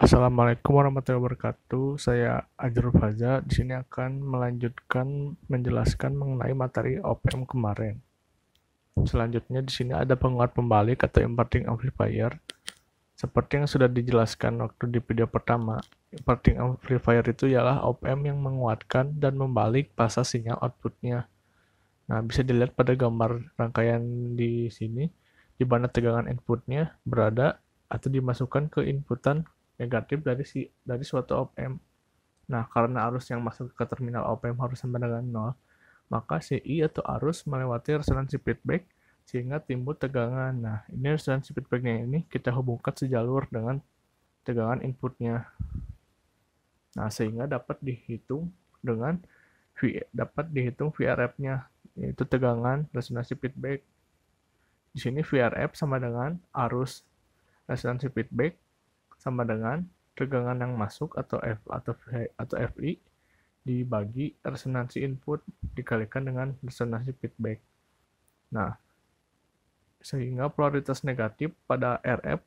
Assalamualaikum warahmatullahi wabarakatuh. Saya Ajrul Faza. Di sini akan menjelaskan mengenai materi OPM kemarin. Selanjutnya di sini ada penguat pembalik atau inverting amplifier. Seperti yang sudah dijelaskan waktu di video pertama, inverting amplifier itu ialah OPM yang menguatkan dan membalik pasang sinyal outputnya. Nah, bisa dilihat pada gambar rangkaian di sini, di mana tegangan inputnya berada atau dimasukkan ke inputan negatif dari suatu op-amp. Nah, karena arus yang masuk ke terminal op-amp harus sama dengan 0, maka CI atau arus melewati resonansi feedback sehingga timbul tegangan. Nah, ini resonansi feedbacknya ini kita hubungkan sejalur dengan tegangan inputnya. Nah, sehingga dapat dihitung VRF-nya, yaitu tegangan resonansi feedback. Di sini VRF sama dengan arus resonansi feedback sama dengan tegangan yang masuk atau FI dibagi resonansi input dikalikan dengan resonansi feedback. Nah, sehingga polaritas negatif pada RF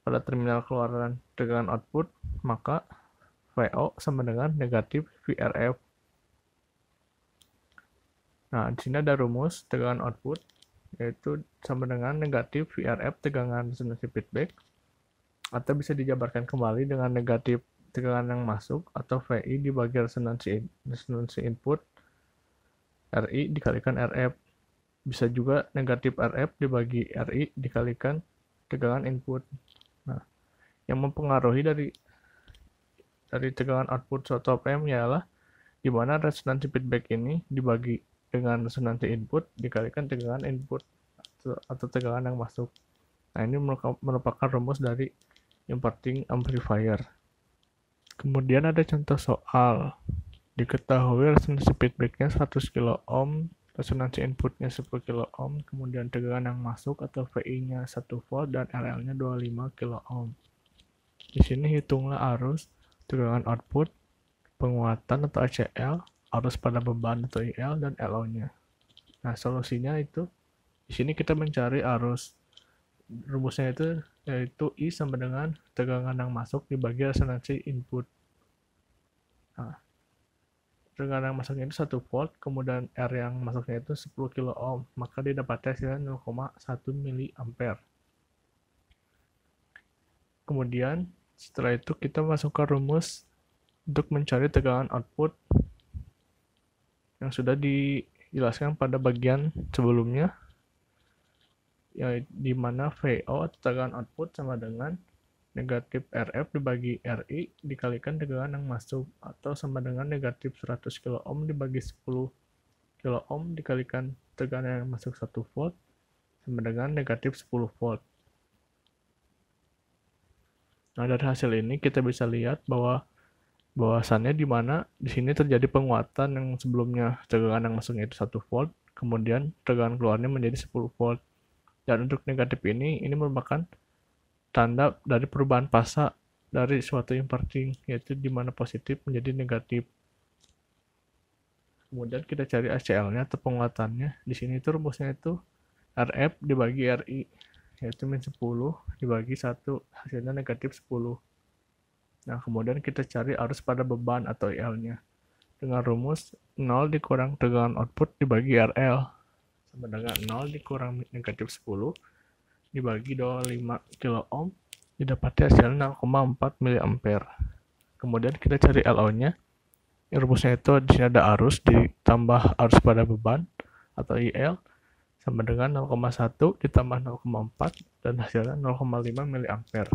pada terminal keluaran tegangan output, maka VO sama dengan negatif VRF. Nah, di sini ada rumus tegangan output, yaitu sama dengan negatif VRF tegangan resonansi feedback, atau bisa dijabarkan kembali dengan negatif tegangan yang masuk atau VI dibagi resonansi input RI dikalikan RF. Bisa juga negatif RF dibagi RI dikalikan tegangan input. Nah, yang mempengaruhi dari tegangan output suatu op-amp ialah di mana resonansi feedback ini dibagi dengan resonansi input dikalikan tegangan input atau tegangan yang masuk. Nah, ini merupakan rumus dari inverting amplifier. Kemudian ada contoh soal. Diketahui resonansi feedbacknya 100 kilo ohm, resonansi inputnya 10 kilo ohm, kemudian tegangan yang masuk atau VI-nya 1 volt dan RL-nya 25 kilo ohm. Di sini hitunglah arus, tegangan output, penguatan atau ACL, arus pada beban atau IL, dan LO-nya. Nah, solusinya itu di sini kita mencari arus. Rumusnya itu yaitu I sama dengan tegangan yang masuk dibagi resonansi input. Nah, tegangan yang masuknya itu 1 volt, kemudian R yang masuknya itu 10 kilo ohm, maka didapatnya hasilnya 0,1 miliampere. Kemudian setelah itu kita masukkan rumus untuk mencari tegangan output yang sudah dijelaskan pada bagian sebelumnya, ya, di mana VO atau tegangan output sama dengan negatif RF dibagi RI dikalikan tegangan yang masuk, atau sama dengan negatif 100 kilo ohm dibagi 10 kilo ohm dikalikan tegangan yang masuk 1 volt sama dengan negatif 10 volt. Nah, dari hasil ini kita bisa lihat bahwasannya di mana di sini terjadi penguatan yang sebelumnya tegangan yang masuknya itu 1 volt, kemudian tegangan keluarnya menjadi 10 volt. Dan untuk negatif ini merupakan tanda dari perubahan fasa dari suatu inverting, yaitu di mana positif menjadi negatif. Kemudian kita cari ACL-nya atau penguatannya. Di sini itu rumusnya itu RF dibagi RI, yaitu min 10 dibagi 1, hasilnya negatif 10. Nah, kemudian kita cari arus pada beban atau IL-nya dengan rumus 0 dikurang tegangan output dibagi RL sama dengan 0 dikurang negatif 10 dibagi 25 kilo ohm, didapati hasilnya 0,4 miliampere. Kemudian kita cari LO-nya. Rumusnya itu di sini ada arus ditambah arus pada beban atau IL sama dengan 0,1 ditambah 0,4 dan hasilnya 0,5 miliampere.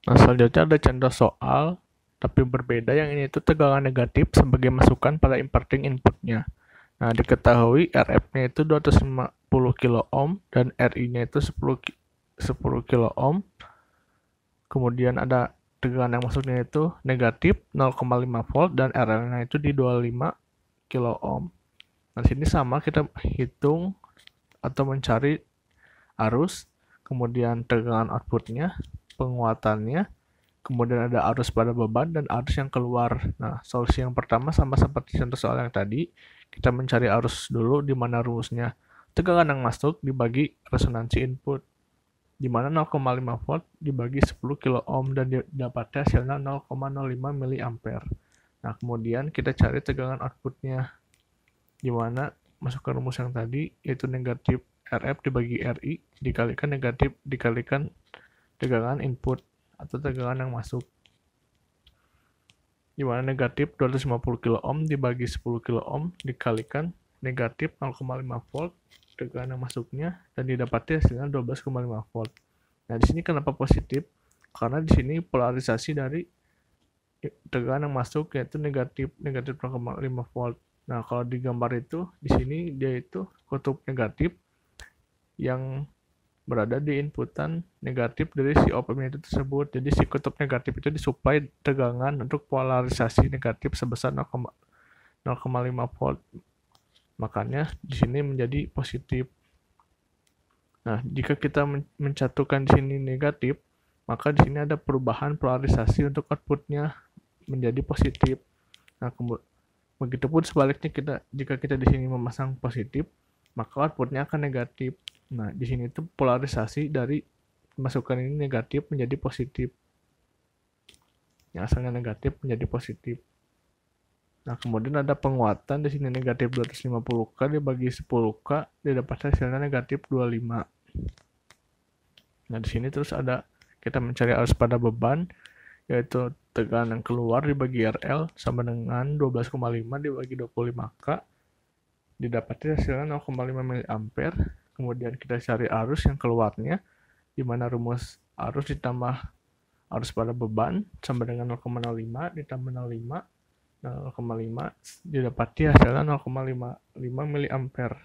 Nah, selanjutnya ada contoh soal tapi berbeda, yang ini itu tegangan negatif sebagai masukan pada inverting inputnya. Nah, diketahui RF-nya itu 250 kilo ohm dan RI-nya itu 10 kilo ohm. Kemudian ada tegangan yang masuknya itu negatif 0,5 volt dan RL-nya itu di 25 kilo ohm. Nah, di sini sama kita hitung atau mencari arus, kemudian tegangan outputnya, penguatannya, kemudian ada arus pada beban dan arus yang keluar. Nah, solusi yang pertama sama seperti contoh soal yang tadi, kita mencari arus dulu, di mana rumusnya tegangan yang masuk dibagi resonansi input. di mana 0,5 volt dibagi 10 kilo ohm dan didapatkan hasilnya 0,05 miliampere. Nah, kemudian kita cari tegangan outputnya, di mana masukkan rumus yang tadi, yaitu negatif RF dibagi RI dikalikan negatif dikalikan tegangan input atau tegangan yang masuk, di mana negatif 250 kilo ohm dibagi 10 kilo ohm dikalikan negatif 0,5 volt tegangan yang masuknya dan didapati hasilnya 12,5 volt. Nah, di sini kenapa positif? Karena di sini polarisasi dari tegangan yang masuk yaitu negatif 0,5 volt. Nah, kalau di gambar itu di sini dia itu kutub negatif yang berada di inputan negatif dari si op-amp itu tersebut. Jadi si kutub negatif itu disuplai tegangan untuk polarisasi negatif sebesar 0,5 volt. Makanya di sini menjadi positif. Nah, jika kita mencatukan di sini negatif, maka di sini ada perubahan polarisasi untuk outputnya menjadi positif. Nah, begitupun sebaliknya jika kita di sini memasang positif, maka outputnya akan negatif. Nah, di sini itu polarisasi dari masukan ini negatif menjadi positif. Yang asalnya negatif menjadi positif. Nah, kemudian ada penguatan di sini negatif 250K dibagi 10K didapatkan hasilnya negatif 25. Nah, di sini terus ada kita mencari arus pada beban, yaitu tegangan yang keluar dibagi RL sama dengan 12,5 dibagi 25K didapatkan hasilnya 0,5 miliampere. Kemudian kita cari arus yang keluarnya, di mana rumus arus ditambah arus pada beban sama dengan 0,05 ditambah 0,5 didapati hasilnya 0,55 miliampere.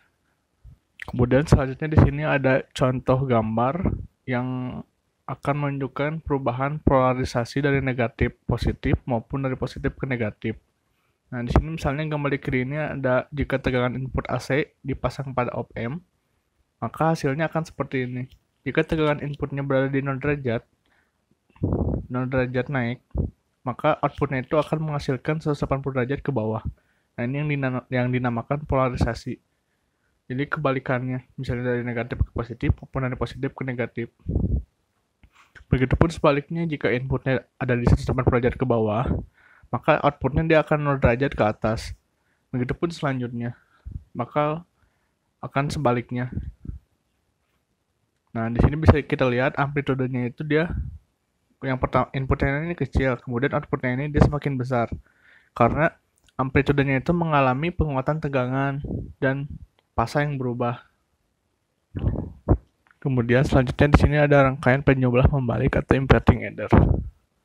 Kemudian selanjutnya di sini ada contoh gambar yang akan menunjukkan perubahan polarisasi dari negatif positif maupun dari positif ke negatif. Nah, di sini misalnya gambar di kiri ini ada jika tegangan input AC dipasang pada op-amp, maka hasilnya akan seperti ini. Jika tegangan inputnya berada di 0 derajat naik, maka outputnya itu akan menghasilkan 180 derajat ke bawah. Nah, ini yang dinamakan polarisasi. Jadi kebalikannya, misalnya dari negatif ke positif maupun dari positif ke negatif. Begitupun sebaliknya, jika inputnya ada di 180 derajat ke bawah, maka outputnya dia akan 0 derajat ke atas. Begitupun selanjutnya, maka akan sebaliknya. Nah, di sini bisa kita lihat amplitudenya itu dia yang pertama inputnya ini kecil, kemudian outputnya ini dia semakin besar karena amplitudenya itu mengalami penguatan tegangan dan fasa yang berubah. Kemudian selanjutnya di sini ada rangkaian penjumlah membalik atau inverting adder.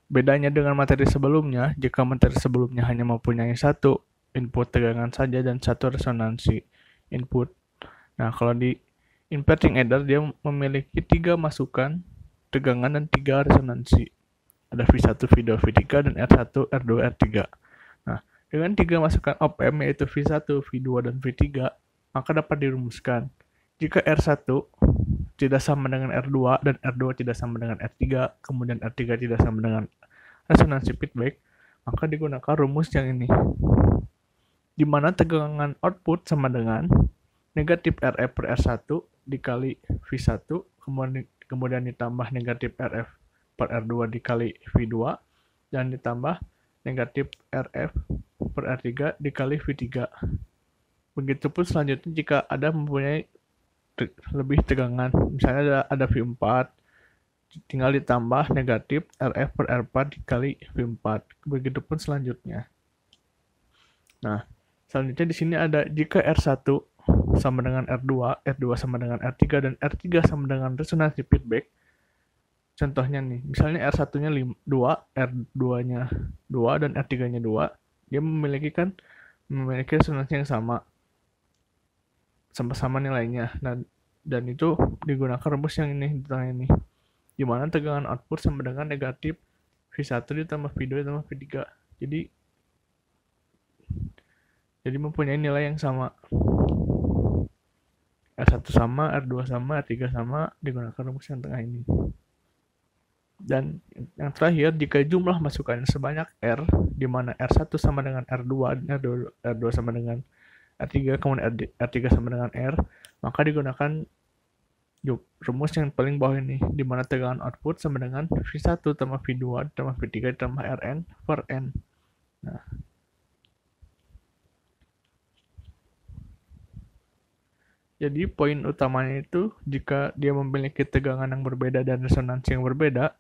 Bedanya dengan materi sebelumnya, jika materi sebelumnya hanya mempunyai satu input tegangan saja dan satu resonansi input. Nah, kalau di inverting adder dia memiliki 3 masukan tegangan dan 3 resonansi. Ada V1, V2, V3 dan R1, R2, R3. Nah, dengan 3 masukan op-amp yaitu V1, V2 dan V3, maka dapat dirumuskan jika R1 tidak sama dengan R2 dan R2 tidak sama dengan R3, kemudian R3 tidak sama dengan resonansi feedback, maka digunakan rumus yang ini, di mana tegangan output sama dengan negatif RF per R1 dikali V1, kemudian ditambah negatif RF per R2 dikali V2, dan ditambah negatif RF per R3 dikali V3. Begitupun selanjutnya jika ada mempunyai lebih tegangan, misalnya ada V4, tinggal ditambah negatif RF per R4 dikali V4. Begitupun selanjutnya. Nah, selanjutnya di sini ada jika R1 sama dengan R2, R2 sama dengan R3, dan R3 sama dengan resonansi feedback. Contohnya nih, misalnya R1-nya 2, R2-nya 2, dan R3-nya 2, dia memiliki resonansi yang sama nilainya. Nah, dan itu digunakan rumus yang ini di tengah ini, di mana tegangan output sama dengan negatif V1 ditambah V2 ditambah V3. Jadi mempunyai nilai yang sama. R1 sama, R2 sama, R3 sama, digunakan rumus yang tengah ini. Dan yang terakhir, jika jumlah masukannya sebanyak R, di mana R1 sama dengan R2, dan R2 sama dengan R3, kemudian R3 sama dengan R, maka digunakan rumus yang paling bawah ini, di mana tegangan output sama dengan V1 tambah V2 tambah V3 tambah Rn per N. Nah, jadi poin utamanya itu jika dia memiliki tegangan yang berbeda dan resonansi yang berbeda,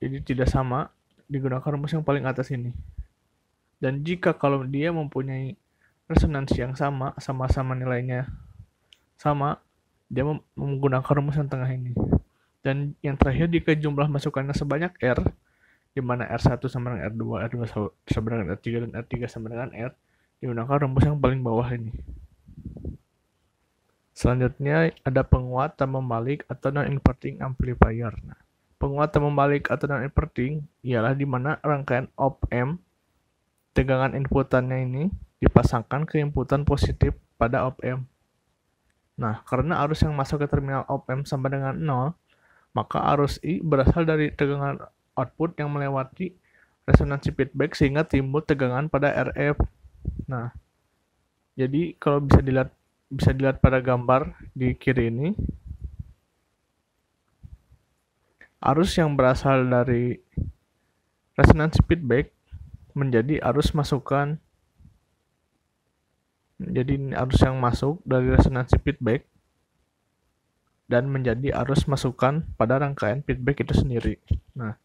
jadi tidak sama, digunakan rumus yang paling atas ini. Dan jika kalau dia mempunyai resonansi yang sama, sama-sama nilainya sama, dia menggunakan rumus yang tengah ini. Dan yang terakhir, jika jumlah masukannya sebanyak R, di mana R1 sama dengan R2, R2 sama dengan R3, dan R3 sama dengan R, digunakan rumus yang paling bawah ini. Selanjutnya ada penguat dan membalik atau non-inverting amplifier. Nah, penguat dan membalik atau non-inverting ialah di mana rangkaian op-amp tegangan inputannya ini dipasangkan ke inputan positif pada op-amp. Nah, karena arus yang masuk ke terminal op-amp sama dengan 0, maka arus I berasal dari tegangan output yang melewati resonansi feedback sehingga timbul tegangan pada RF. Nah, jadi kalau bisa dilihat pada gambar di kiri ini, arus yang berasal dari resonansi feedback menjadi arus masukan. Jadi ini arus yang masuk dari resonansi feedback dan menjadi arus masukan pada rangkaian feedback itu sendiri. Nah,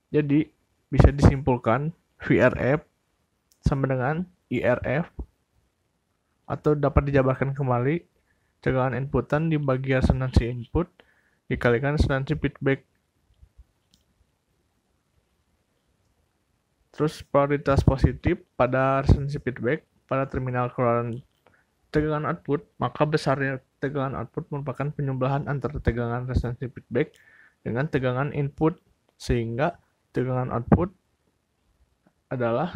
jadi bisa disimpulkan VRF sama dengan IRF atau dapat dijabarkan kembali tegangan inputan dibagi resonansi input dikalikan resonansi feedback. Terus polaritas positif pada resonansi feedback pada terminal keluaran tegangan output, maka besarnya tegangan output merupakan penyebelahan antara tegangan resonansi feedback dengan tegangan input, sehingga tegangan output adalah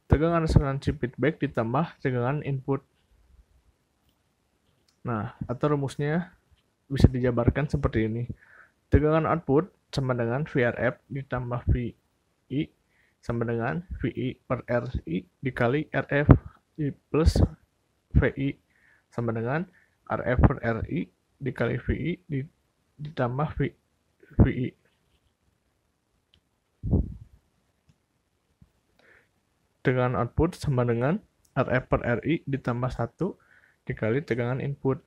tegangan resonansi feedback ditambah tegangan input. Nah, atau rumusnya bisa dijabarkan seperti ini. Tegangan output sama dengan VRF ditambah VI sama dengan VI per RI dikali RF plus VI sama dengan RF per RI dikali VI ditambah VI. Tegangan output sama dengan RF per RI ditambah 1 dikali tegangan input.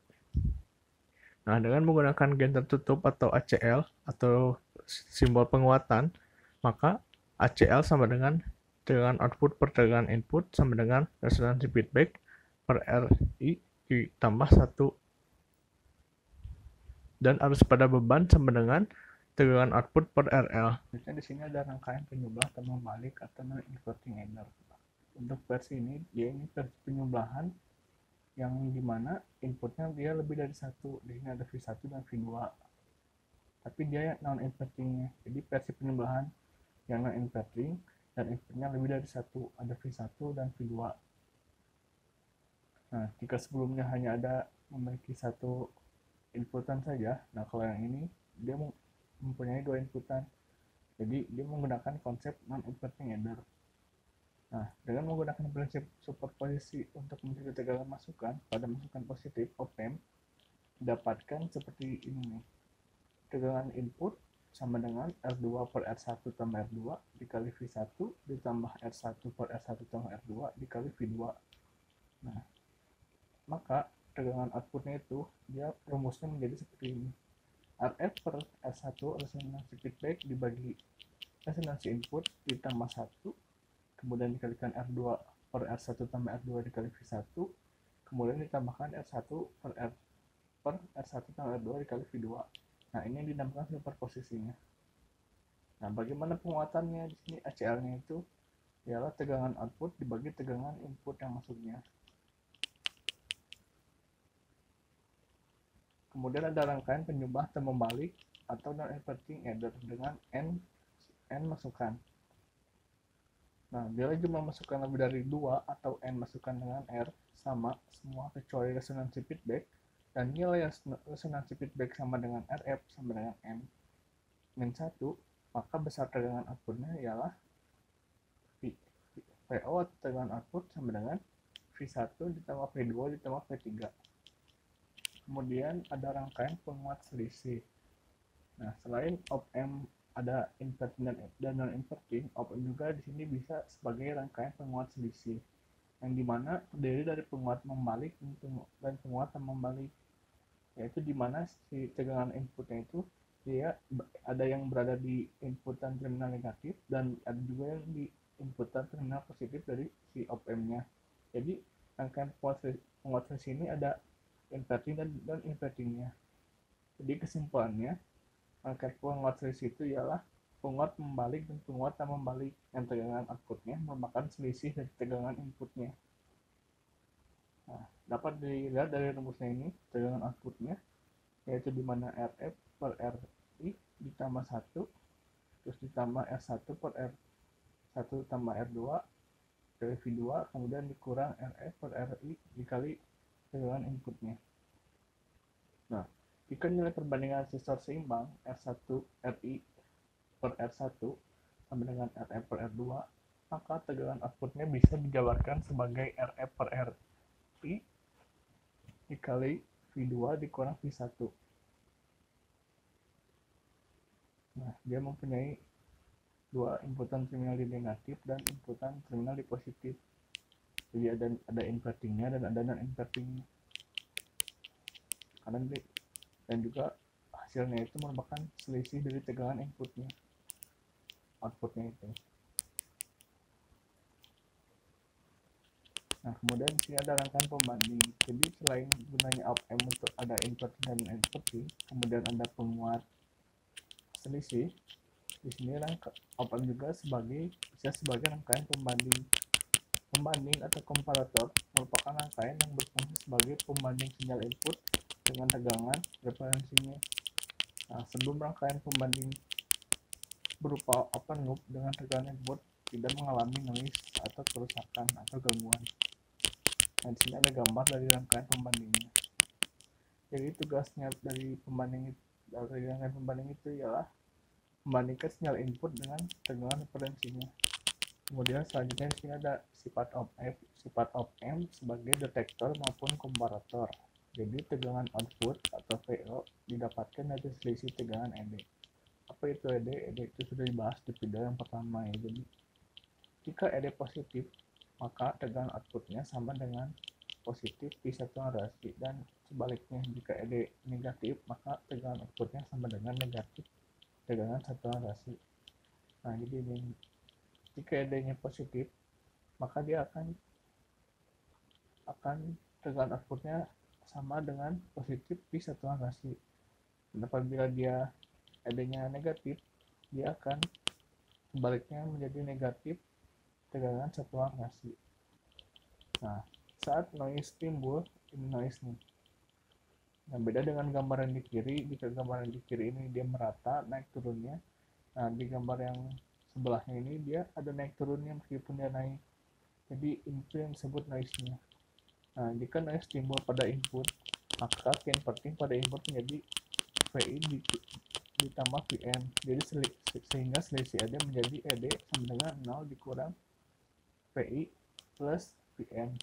Nah, dengan menggunakan gain tertutup atau ACL atau simbol penguatan, maka ACL sama dengan tegangan output per tegangan input sama dengan resonansi feedback per RI ditambah 1. Dan arus pada beban sama dengan tegangan output per RL. Di sini ada rangkaian penyublah dan membalik atau non-inverting adder. Untuk versi ini, ini versi penyublahan yang dimana inputnya dia lebih dari 1. Di sini ada V1 dan V2. Tapi dia non-invertingnya. Jadi versi penyublahan yang non-inverting dan inputnya lebih dari 1. Ada V1 dan V2. Nah, jika sebelumnya hanya ada memiliki satu inputan saja, nah kalau yang ini dia mempunyai 2 inputan. Jadi dia menggunakan konsep non-inverting adder. Nah, dengan menggunakan prinsip superposisi untuk mencari tegangan masukan pada masukan positif op-amp, dapatkan seperti ini nih. Tegangan input sama dengan R2 per R1 tambah R2 dikali V1 ditambah R1 per R1 tambah R2 dikali V2. Nah, maka tegangan outputnya itu dia rumusnya menjadi seperti ini. RF per R1 resonansi feedback dibagi resonansi input ditambah 1, kemudian dikalikan R2 per R1 tambah R2 dikali V1, kemudian ditambahkan R1 per R1 tambah R2 dikali V2. Nah, ini dinamakan superposisinya. Nah, bagaimana penguatannya? Di sini ACL-nya itu ialah tegangan output dibagi tegangan input yang masuknya. Kemudian ada rangkaian penyubah dan membalik atau non-inverting adder dengan N masukan. Nah, bila jumlah masukan lebih dari 2 atau N masukan dengan R sama semua kecuali resonansi feedback, dan nilai resonansi feedback sama dengan RF sama dengan N min 1, maka besar tegangan outputnya ialah VO atau tegangan output sama dengan V1 ditambah V2 ditambah V3. Kemudian ada rangkaian penguat selisih. Nah, selain op-amp ada inverting dan non-inverting, op-amp juga di sini bisa sebagai rangkaian penguat selisih, yang dimana terdiri dari penguat membalik dan penguat yang membalik, yaitu dimana si tegangan inputnya itu dia ada yang berada di inputan terminal negatif dan ada juga yang di inputan terminal positif dari si op-amp-nya. Jadi rangkaian penguat selisih ini ada inverting dan non-invertingnya. Jadi kesimpulannya, rangkaian penguat selisih itu ialah penguat membalik dan penguat tak membalik, yang tegangan outputnya merupakan selisih dari tegangan inputnya. Nah, dapat dilihat dari rumusnya ini, tegangan outputnya yaitu dimana Rf per Ri ditambah 1 terus ditambah R1 per R1 tambah R2 dari V2, kemudian dikurang Rf per Ri dikali tegangan inputnya. Nah, jika nilai perbandingan resistor seimbang R1 Ri per R1 sama dengan Rf per R2, maka tegangan outputnya bisa dijabarkan sebagai Rf per Ri dikali V2 dikurang V1. Nah, dia mempunyai dua inputan terminal di negatif dan inputan terminal di positif. Jadi ada invertingnya dan ada non-invertingnya. Dan juga hasilnya itu merupakan selisih dari tegangan inputnya, outputnya itu. Nah, kemudian di sini ada rangkaian pembanding. Jadi selain gunanya op-amp untuk ada inverting dan non-inverting, kemudian ada penguat selisih. Di sini op-amp juga bisa sebagai rangkaian pembanding. Pembanding atau komparator merupakan rangkaian yang berfungsi sebagai pembanding sinyal input dengan tegangan referensinya. Nah, sebelum rangkaian pembanding berupa open loop dengan tegangan input tidak mengalami noise atau kerusakan atau gangguan. Nah, di sini ada gambar dari rangkaian pembandingnya. Jadi tugasnya dari rangkaian pembanding itu ialah membandingkan sinyal input dengan tegangan referensinya. Kemudian selanjutnya di sini ada sifat op-amp sebagai detektor maupun komparator. Jadi tegangan output atau VO didapatkan dari selisih tegangan ED. Apa itu ED? ED itu sudah dibahas di video yang pertama ya. Jadi jika ED positif, maka tegangan outputnya sama dengan positif pi satuan rasi, dan sebaliknya jika ED negatif, maka tegangan outputnya sama dengan negatif tegangan satuan rasi. Nah, jadi ini jika ED-nya positif, maka dia akan tegangan outputnya sama dengan positif pi satuan rasi. Dan apabila dia ED-nya negatif, dia akan sebaliknya menjadi negatif tegangan satuan rasi. Nah, saat noise timbul, ini noise nih. Nah, beda dengan gambar yang di kiri. Jika gambar yang di kiri ini dia merata naik turunnya. Nah, di gambar yang sebelahnya ini dia ada naik turunnya meskipun dia naik. Jadi itu yang disebut noise-nya. Nah, jika noise timbul pada input, maka inverting pada input menjadi VI ditambah Vn. Jadi sehingga selisih ED menjadi ED sama dengan 0 dikurang VI plus Vn.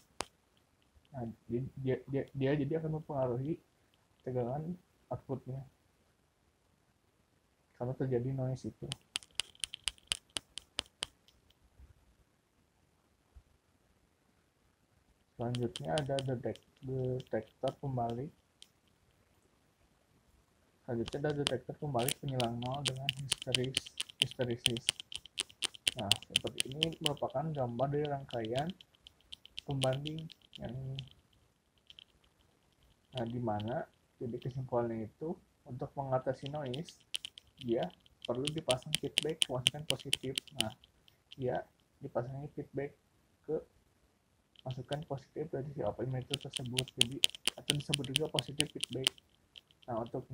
Nah, dia jadi akan mempengaruhi tegangan outputnya kalau terjadi noise itu. Selanjutnya ada detektor pembalik. Selanjutnya ada detektor pembalik penyilang nol dengan histeresis. Nah, seperti ini merupakan gambar dari rangkaian pembanding yang ini. Nah, dimana jadi kesimpulannya itu untuk mengatasi noise dia perlu dipasang feedback masukan positif. Nah, dia dipasangnya feedback ke masukan positif dari si op-amp tersebut, jadi atau disebut juga positif feedback. Nah, untuk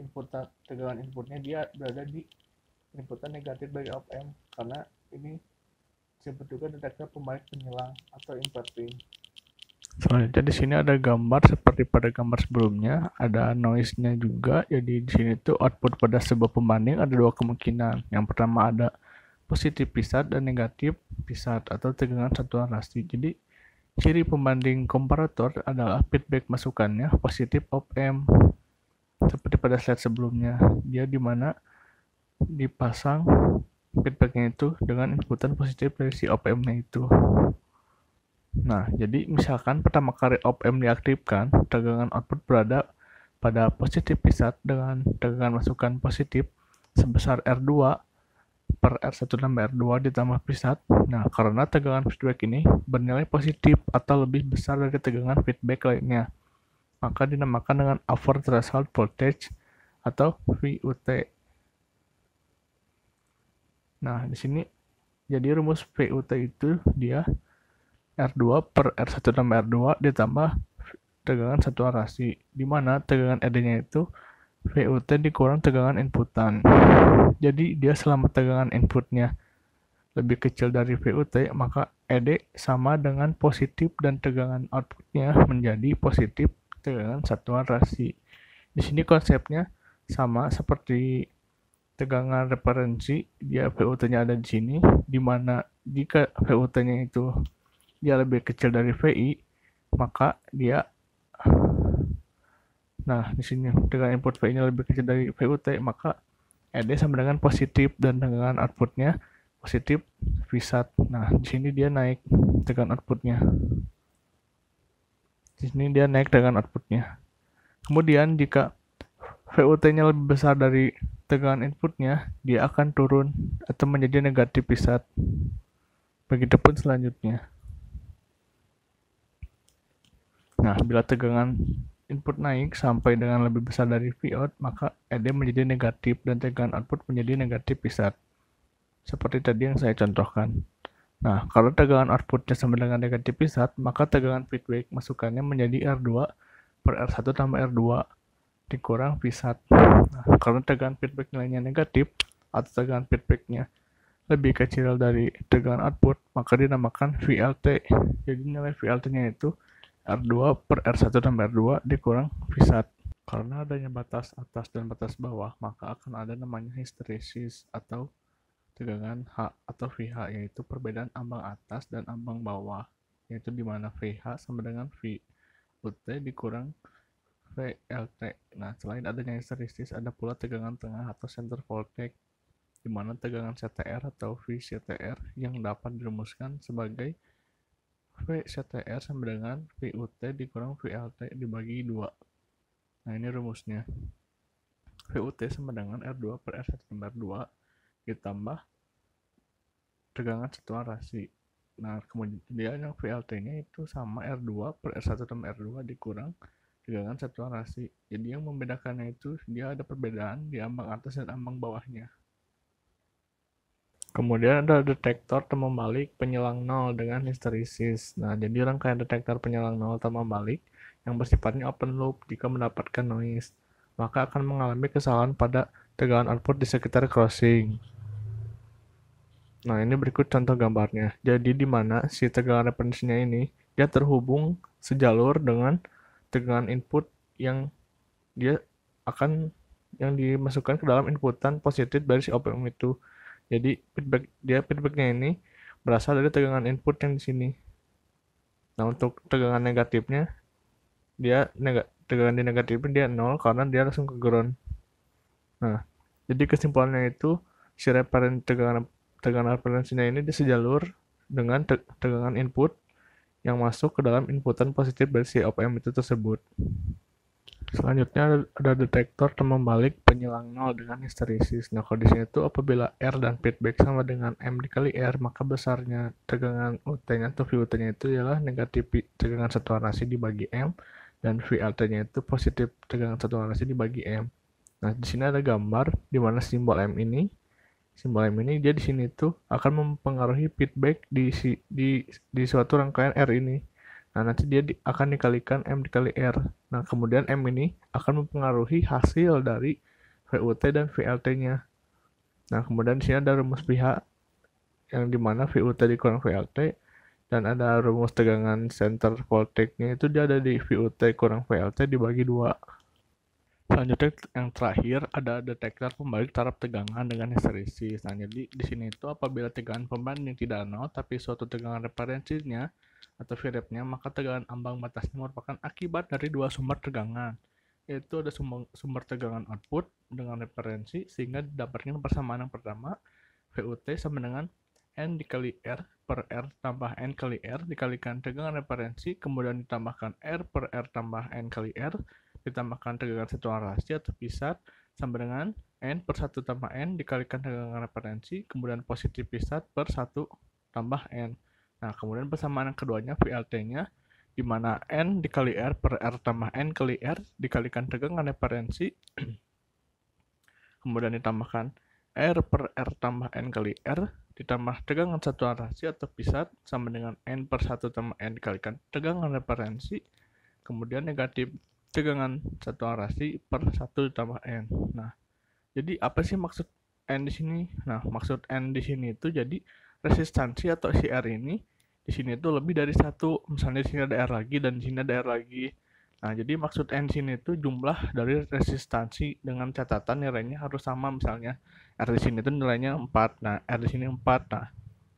input tegangan inputnya dia berada di inputan negatif dari op-amp, karena ini disebut juga detektor pembalik penyilang atau inverting. Selanjutnya di sini ada gambar seperti pada gambar sebelumnya, ada noise-nya juga. Jadi di sini tuh output pada sebuah pembanding ada dua kemungkinan. Yang pertama ada positif pisat dan negatif pisat atau tegangan satuan rasi. Jadi Ciri pembanding komparator adalah feedback masukannya positif op-amp. Seperti pada slide sebelumnya, dia dimana dipasang feedbacknya itu dengan inputan positif dari si op-amp-nya itu. Nah, jadi misalkan pertama kali op-amp diaktifkan, tegangan output berada pada positif P1 dengan tegangan masukan positif sebesar R2 per R1 tambah R2 ditambah P1. Nah, karena tegangan feedback ini bernilai positif atau lebih besar dari tegangan feedback lainnya, maka dinamakan dengan upper threshold voltage atau VUT. Nah, di sini jadi rumus VUT itu dia R2 per R1 tambah R2 ditambah tegangan saturasi, di mana tegangan ED-nya itu VUT dikurang tegangan inputan. Jadi dia selama tegangan inputnya lebih kecil dari VUT, maka ED sama dengan positif dan tegangan outputnya menjadi positif tegangan saturasi. Di sini konsepnya sama seperti tegangan referensi, dia VUT-nya ada di sini, di mana jika VUT-nya itu dia lebih kecil dari VI, maka dia di sini dengan input VI-nya lebih kecil dari VUT, maka ED sama dengan positif dan tegangan outputnya positif V1. Nah, di sini dia naik tegangan outputnya. Di sini dia naik tegangan outputnya. Kemudian jika VUT-nya lebih besar dari tegangan inputnya, dia akan turun atau menjadi negatif V1. Begitupun selanjutnya. Nah, bila tegangan input naik sampai dengan lebih besar dari Vout, maka ED menjadi negatif dan tegangan output menjadi negatif V1. Seperti tadi yang saya contohkan. Nah, kalau tegangan outputnya sama dengan negatif V1, maka tegangan feedback masukannya menjadi R2 per R1 tambah R2 dikurang V1. Nah, karena tegangan feedback nilainya negatif atau tegangan feedbacknya lebih kecil dari tegangan output, maka dinamakan VLT. Jadi nilai VLT-nya itu R2 per R1 tambah R2 dikurang V1. Karena adanya batas atas dan batas bawah, maka akan ada namanya histeresis atau tegangan H atau VH, yaitu perbedaan ambang atas dan ambang bawah, yaitu di mana VH sama dengan VUT dikurang VLT. Nah, selain adanya histeresis, ada pula tegangan tengah atau center voltage, di mana tegangan CTR atau VCTR yang dapat dirumuskan sebagai VCTR sama dengan VUT dikurang VLT dibagi 2. Nah, ini rumusnya. VUT sama dengan R2 per R1 tambah R2 ditambah tegangan saturasi. Nah, kemudian yang VLT-nya itu sama R2 per R1 tambah R2 dikurang tegangan saturasi. Jadi yang membedakannya itu dia ada perbedaan di ambang atas dan ambang bawahnya. Kemudian ada detektor teman balik penyelang nol dengan histeresis. Nah, jadi rangkaian detektor penyelang nol teman balik yang bersifatnya open loop jika mendapatkan noise, maka akan mengalami kesalahan pada tegangan output di sekitar crossing. Nah, ini berikut contoh gambarnya. Jadi di mana si tegangan referensinya ini dia terhubung sejalur dengan tegangan input yang dia akan yang dimasukkan ke dalam inputan positif dari si op-amp itu. Jadi feedbacknya ini berasal dari tegangan input yang di sini. Nah, untuk tegangan negatifnya tegangan di negatifnya dia 0 karena dia langsung ke ground. Nah, jadi kesimpulannya itu si tegangan referensinya ini disejalur dengan tegangan input yang masuk ke dalam inputan positif dari si op-amp itu tersebut. Selanjutnya ada detektor teman balik penyelang nol dengan histeresis. Nah, kondisinya itu apabila R dan feedback sama dengan M dikali R, maka besarnya tegangan UT-nya atau VUT-nya itu adalah negatif tegangan saturasi dibagi M, dan VLT-nya itu positif tegangan saturasi dibagi M. Nah, di sini ada gambar di mana simbol M ini dia di sini tuh akan mempengaruhi feedback di suatu rangkaian R ini. Nah, nanti dia akan dikalikan M dikali R. Nah, kemudian M ini akan mempengaruhi hasil dari VUT dan VLT-nya. Nah, kemudian di sini ada rumus pihak yang dimana VUT dikurang VLT, dan ada rumus tegangan center voltage-nya itu dia ada di VUT kurang VLT dibagi 2. Selanjutnya yang terakhir ada detektor pembalik taraf tegangan dengan histeresis. Nah, jadi di sini itu apabila tegangan pembanding tidak nol tapi suatu tegangan referensinya atau VREF-nya, maka tegangan ambang batasnya merupakan akibat dari dua sumber tegangan. Yaitu ada sumber tegangan output dengan referensi sehingga didapatkan persamaan yang pertama VUT sama dengan N dikali R per R tambah N kali R dikalikan tegangan referensi, kemudian ditambahkan R per R tambah N kali R, ditambahkan tegangan satuan rasi atau pisat sama dengan N per 1 tambah N dikalikan tegangan referensi, kemudian positif pisat per 1 tambah N. Nah, kemudian persamaan yang keduanya VLT-nya di mana N dikali R per R tambah N kali R dikalikan tegangan referensi, kemudian ditambahkan R per R tambah N kali R ditambah tegangan satuan rasi atau pisat sama dengan N per 1 tambah N dikalikan tegangan referensi, kemudian negatif tegangan satuan rasi per 1 ditambah N. Nah, jadi apa sih maksud N di sini? Nah, maksud N di sini itu jadi resistansi atau si R ini di sini itu lebih dari satu. Misalnya di sini ada R lagi dan di sini ada R lagi. Nah, jadi maksud N di sini itu jumlah dari resistansi dengan catatan nilainya harus sama. Misalnya R di sini itu nilainya 4. Nah, R di sini 4. Nah,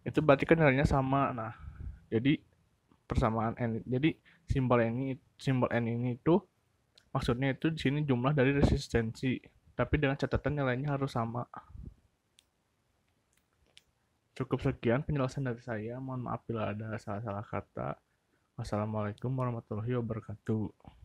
itu berarti kan nilainya sama. Nah, jadi persamaan N. Jadi simbol N ini itu maksudnya itu di sini jumlah dari resistensi, tapi dengan catatan nilainya harus sama. Cukup sekian penjelasan dari saya. Mohon maaf bila ada salah-salah kata. Wassalamualaikum warahmatullahi wabarakatuh.